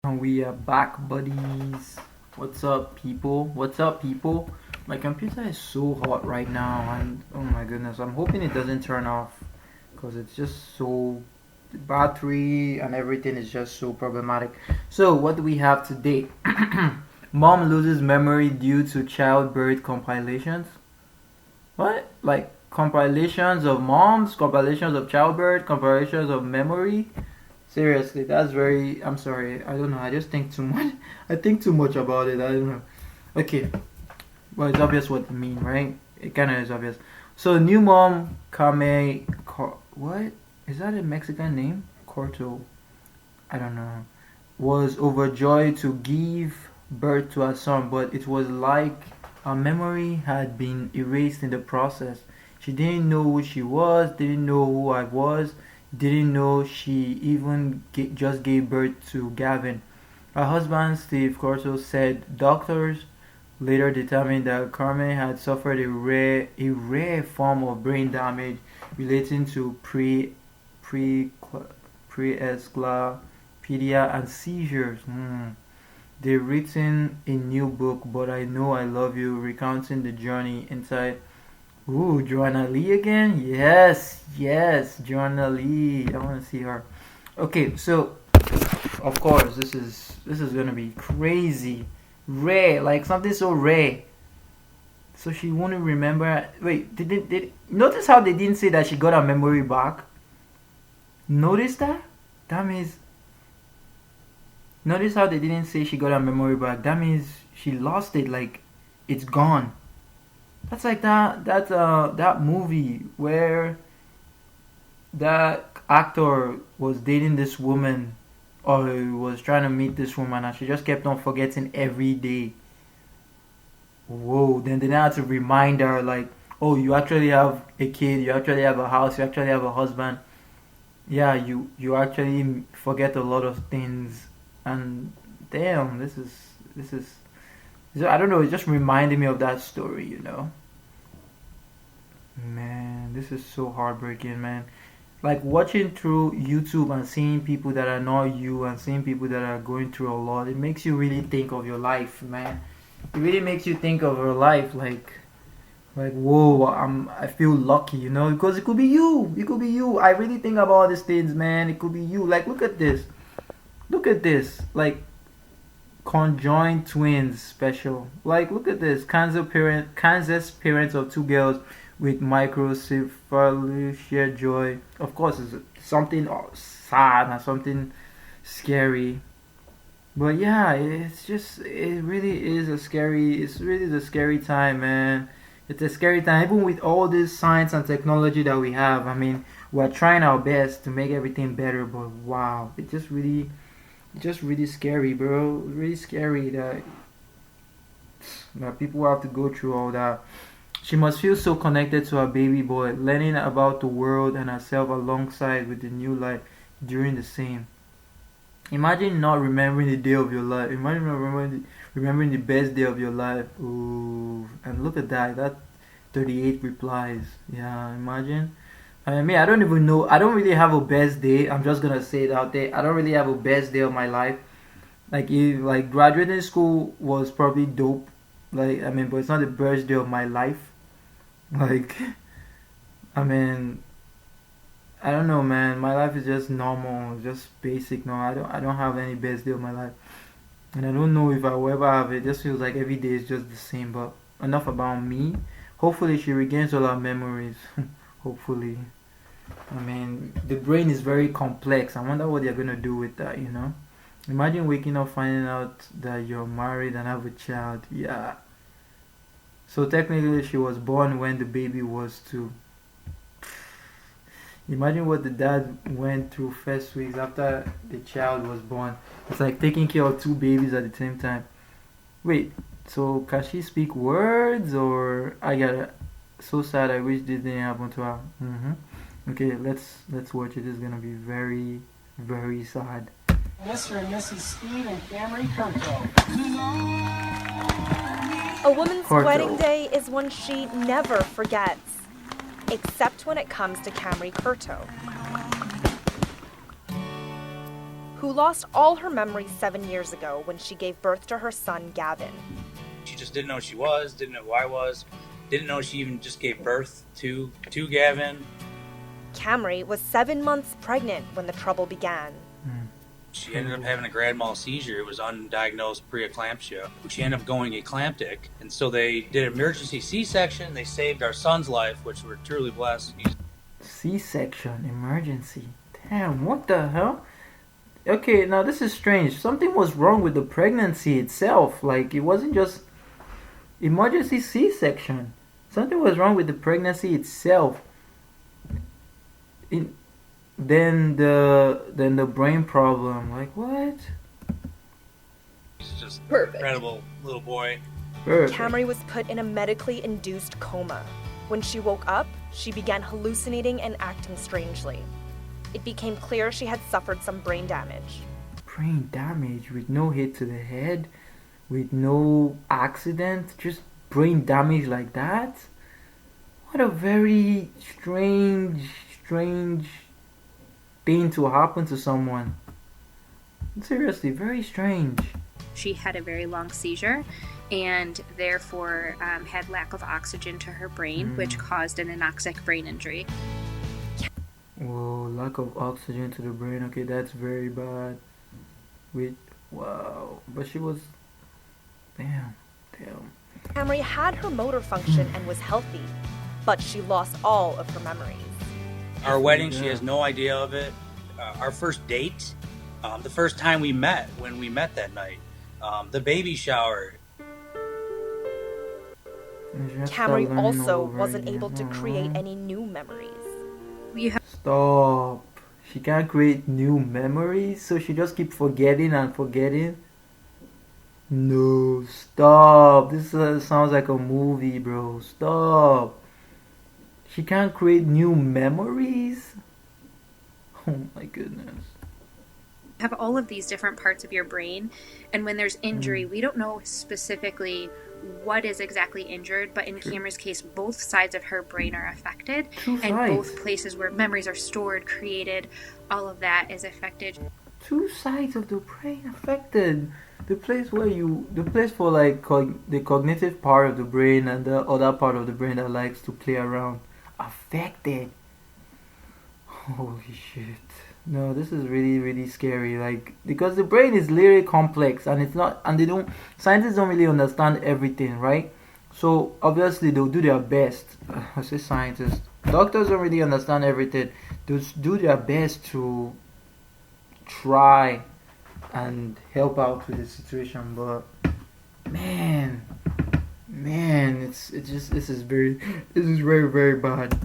And we are back, buddies. What's up, people? What's up, people? My computer is so hot right now, and oh my goodness, I'm hoping it doesn't turn off because it's just so. The battery and everything is just so problematic. So, what do we have today? Mom loses memory due to childbirth compilations. What? Like compilations of moms, compilations of childbirth, compilations of memory? Seriously, that's very. I'm sorry. I don't know. I just think too much. I think too much about it. I don't know. Okay. Well, it's obvious what I mean, right? It kind of is obvious. So, new mom, what? Is that a Mexican name? Corto. I don't know. Was overjoyed to give birth to her son, but it was like her memory had been erased in the process. She didn't know who she was, didn't know who I was, didn't know she even just gave birth to Gavin. Her husband, Steve Corso, said doctors later determined that Carmen had suffered a rare form of brain damage relating to pre prescleropedia and seizures. They've written a new book, But I Know I Love You, recounting the journey inside. Ooh, Joanna Lee again? Yes, yes, Joanna Lee. I want to see her. Okay, so of course this is gonna be crazy, rare, like something so rare. So she wouldn't remember. Wait, did notice how they didn't say that she got her memory back? Notice that? That means notice how they didn't say she got her memory back. That means she lost it. Like it's gone. That's like that movie where that actor was dating this woman or was trying to meet this woman and she just kept on forgetting every day. Whoa, then they had to remind her like, oh, you actually have a kid, you actually have a house, you actually have a husband. Yeah, you actually forget a lot of things, and damn, this is I don't know, it just reminded me of that story. Man, this is so heartbreaking, man. Like watching through YouTube and seeing people that are not you and seeing people that are going through a lot, it makes you really think of your life, man. It really makes you think of your life, like whoa, I feel lucky, because it could be you. It could be you. I really think about all these things, man. It could be you. Like look at this. Look at this. Like conjoined twins special. Like look at this. Kansas parents of two girls with microcephaly share joy. Of course, it's something sad and something scary. But yeah, it really is a scary. It's really the scary time, man. It's a scary time, even with all this science and technology that we have. I mean, we're trying our best to make everything better, but wow, it's just really scary, bro. Really scary that people have to go through all that. She must feel so connected to her baby boy, learning about the world and herself alongside with the new life during the same. Imagine not remembering the day of your life. Imagine not remembering the best day of your life. Ooh, and look at that. That 38 replies. Yeah, imagine. I mean, I don't even know. I don't really have a best day. I'm just gonna say it out there. I don't really have a best day of my life. Like graduating school was probably dope. Like I mean, but it's not the best day of my life. Like I mean, I don't know, man. My life is just normal, just basic. No, I don't have any best day of my life, and I don't know if I will ever have it. It just feels like every day is just the same. But enough about me. Hopefully, she regains all her memories. Hopefully, I mean, the brain is very complex. I wonder what they're gonna do with that. Imagine waking up finding out that you're married and have a child. Yeah. So technically, she was born when the baby was two. Imagine what the dad went through first weeks after the child was born. It's like taking care of two babies at the same time. Wait, so can she speak words or I got it? So sad. I wish this didn't happen to her. Okay, let's watch it. It's gonna be very very sad. Mr. and Mrs. Steve and Camry Kurko. A woman's wedding Corto. day is one she never forgets, except when it comes to Camry Curto. who lost all her memories 7 years ago when she gave birth to her son, Gavin. She just didn't know who she was, didn't know who I was, didn't know she even just gave birth to Gavin. Camry was 7 months pregnant when the trouble began. She ended up having a grand mal seizure. It was undiagnosed preeclampsia. She ended up going eclamptic, and so they did an emergency C-section. They saved our son's life, which we're truly blessed. C-section, emergency. Damn, what the hell? Okay, now this is strange. Something was wrong with the pregnancy itself. Like, it wasn't just emergency C-section. Something was wrong with the pregnancy itself. Then the brain problem. Like, what? He's just Perfect. incredible little boy. Perfect. Camry was put in a medically induced coma. When she woke up, she began hallucinating and acting strangely. It became clear she had suffered some brain damage. Brain damage with no hit to the head, with no accident, just brain damage like that? What a very strange thing to happen to someone. Seriously, very strange. She had a very long seizure and therefore had lack of oxygen to her brain, which caused an anoxic brain injury. Whoa, lack of oxygen to the brain. Okay, that's very bad. Wow. But she was... Damn. Camry had her motor function and was healthy, but she lost all of her memories. Our wedding, she has no idea of it. Our first date, the first time we met, when we met that night, the baby shower. Camry also wasn't able to create any new memories. Stop. She can't create new memories, so she just keep forgetting and forgetting. No, stop. This sounds like a movie, bro. Stop. She can't create new memories? Oh my goodness. Have all of these different parts of your brain, and when there's injury, we don't know specifically what is exactly injured, but in Camry's case, both sides of her brain are affected, and both places where memories are stored, created, all of that is affected. Two sides of the brain affected. The place for like the cognitive part of the brain and the other part of the brain that likes to play around affected. Holy shit. No, this is really scary. Like, because the brain is literally complex and scientists don't really understand everything, right? So obviously they'll do their best. I say scientists. Doctors don't really understand everything. They'll do their best to try and help out with the situation, but man, this is very bad.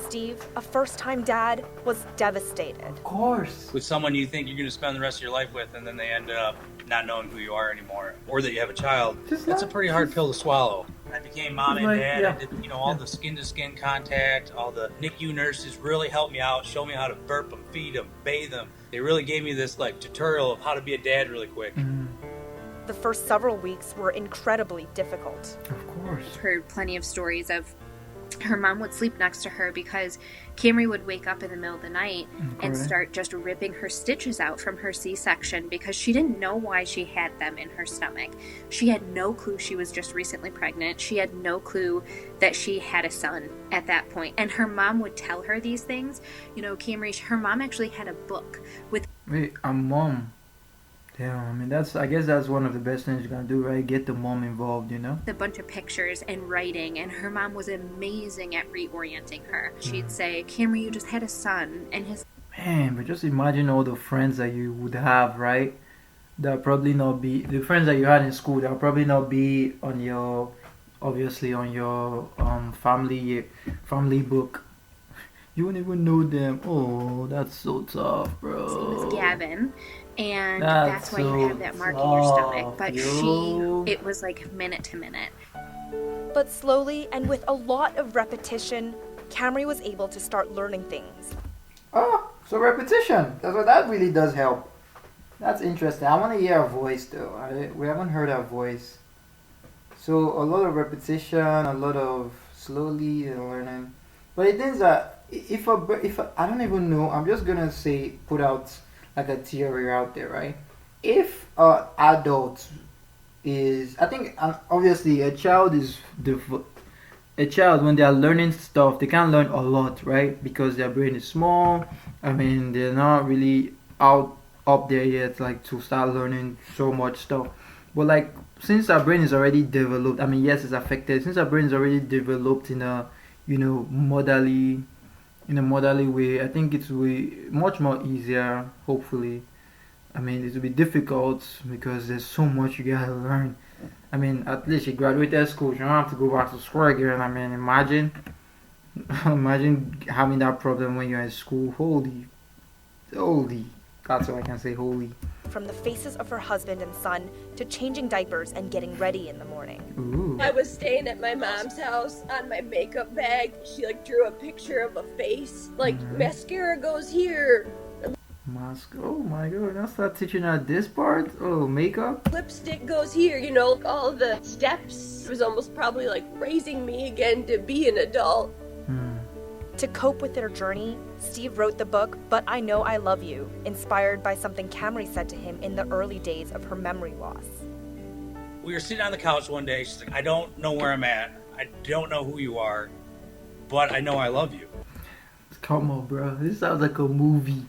Steve, a first-time dad, was devastated. Of course. With someone you think you're going to spend the rest of your life with, and then they end up not knowing who you are anymore, or that you have a child. That's a pretty hard pill to swallow. I became mom and dad. I did, all the skin-to-skin contact. All the NICU nurses really helped me out, showed me how to burp them, feed them, bathe them. They really gave me this tutorial of how to be a dad really quick. The first several weeks were incredibly difficult. Of course. I've heard plenty of stories of her mom would sleep next to her because Camry would wake up in the middle of the night and start just ripping her stitches out from her C-section because she didn't know why she had them in her stomach. She had no clue she was just recently pregnant. She had no clue that she had a son at that point. And her mom would tell her these things. Camry, her mom actually had a book with... Wait, a mom? Yeah, I mean, I guess that's one of the best things you can do, right? Get the mom involved, A bunch of pictures and writing, and her mom was amazing at reorienting her. She'd say, Camry, you just had a son, and his... Man, but just imagine all the friends that you would have, right? They'll probably not be... The friends that you had in school, they'll probably not be on your... Obviously on your family book. You wouldn't even know them. Oh, that's so tough, bro. His name is Gavin. And that's why you have that mark in your stomach. But it was like minute to minute. But slowly and with a lot of repetition, Camry was able to start learning things. Oh, so repetition. That really does help. That's interesting. I want to hear her voice though. We haven't heard her voice. So a lot of repetition, a lot of slowly learning. But it is that I don't even know, I'm just gonna say, put out like a theory out there, right? If adult is, I think, obviously a child is a child, when they are learning stuff, they can learn a lot, right? Because their brain is small. I mean, they're not really out up there yet, like to start learning so much stuff. But like, since our brain is already developed, I mean, yes, it's affected. Since our brain is already developed in a, motherly, in a motherly way, I think it's way much more easier. Hopefully, I mean, it will be difficult because there's so much you gotta learn. I mean, at least you graduated school, you don't have to go back to school again. I mean, imagine having that problem when you're in school. Holy. That's all I can say, holy. From the faces of her husband and son to changing diapers and getting ready in the morning. Ooh. I was staying at my mom's house. On my makeup bag, she drew a picture of a face. Mascara goes here. Mask. Oh my god, now start teaching her this part? Oh, makeup? Lipstick goes here, all the steps. It was almost probably raising me again to be an adult. To cope with their journey, Steve wrote the book But I Know I Love You, inspired by something Camry said to him in the early days of her memory loss. We were sitting on the couch one day. She's like, I don't know where I'm at. I don't know who you are, but I know I love you. Come on, bro. This sounds like a movie.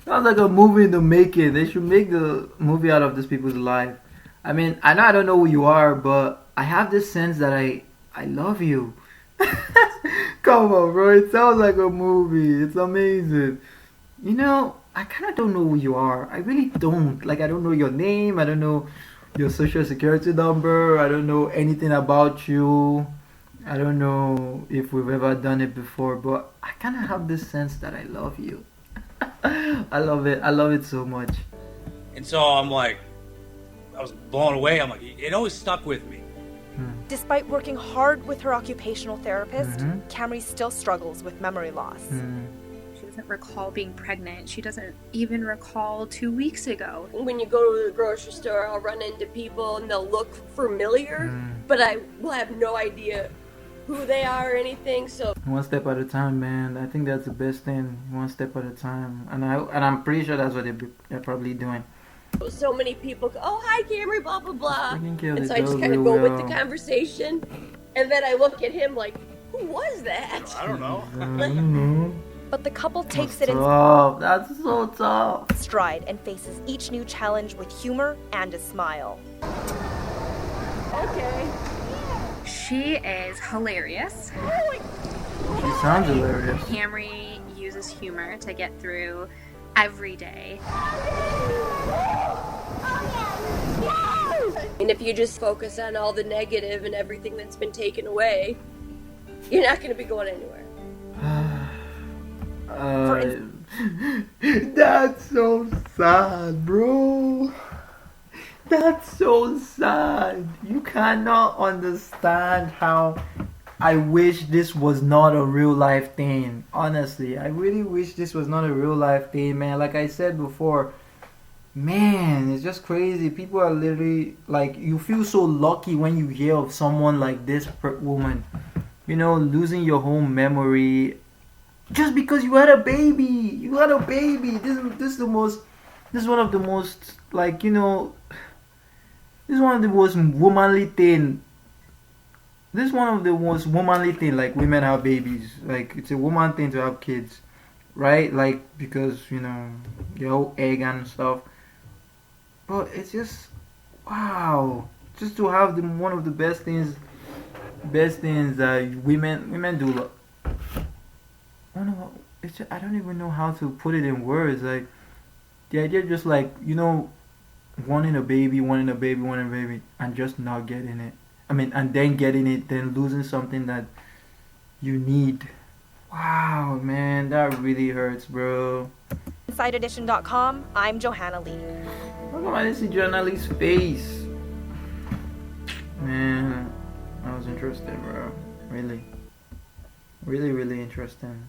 Sounds like a movie in the making. They should make the movie out of these people's life. I mean, I know I don't know who you are, but I have this sense that I love you. Come on, bro. It sounds like a movie. It's amazing. I kind of don't know who you are. I really don't. I don't know your name. I don't know your social security number. I don't know anything about you. I don't know if we've ever done it before, but I kind of have this sense that I love you. I love it. I love it so much. And so I'm like, I was blown away. I'm like, it always stuck with me. Despite working hard with her occupational therapist, Camry still struggles with memory loss. She doesn't recall being pregnant. She doesn't even recall 2 weeks ago. When you go to the grocery store, I'll run into people and they'll look familiar, but I will have no idea who they are or anything. So one step at a time, man. I think that's the best thing. One step at a time, and I'm pretty sure that's what they're probably doing. So many people go, oh, hi, Camry, blah, blah, blah. And so I does just kind of real go with well. the conversation. And then I look at him like, who was that? I don't know. But the couple takes it tough. That's so tough. in stride and faces each new challenge with humor and a smile. Okay. She is hilarious. She sounds hilarious. Camry uses humor to get through every day. And if you just focus on all the negative and everything that's been taken away, you're not going to be going anywhere. That's so sad, bro. That's so sad. You cannot understand how I wish this was not a real life thing. Honestly, I really wish this was not a real life thing, man. Like I said before, man, it's just crazy. People are literally you feel so lucky when you hear of someone like this woman, losing your whole memory just because you had a baby. You had a baby. This is one of the most this is one of the most womanly thing. This is one of the most womanly thing. Women have babies. It's a woman thing to have kids, right? Because your whole egg and stuff. But it's just wow. Just to have one of the best things that women do. I don't know. I don't even know how to put it in words. The idea of just wanting a baby, and just not getting it. I mean, and then getting it, then losing something that you need. Wow, man, that really hurts, bro. InsideEdition.com, I'm Johanna Lee. How come I didn't see Johanna Lee's face? Man, that was interesting, bro. Really, really, really interesting.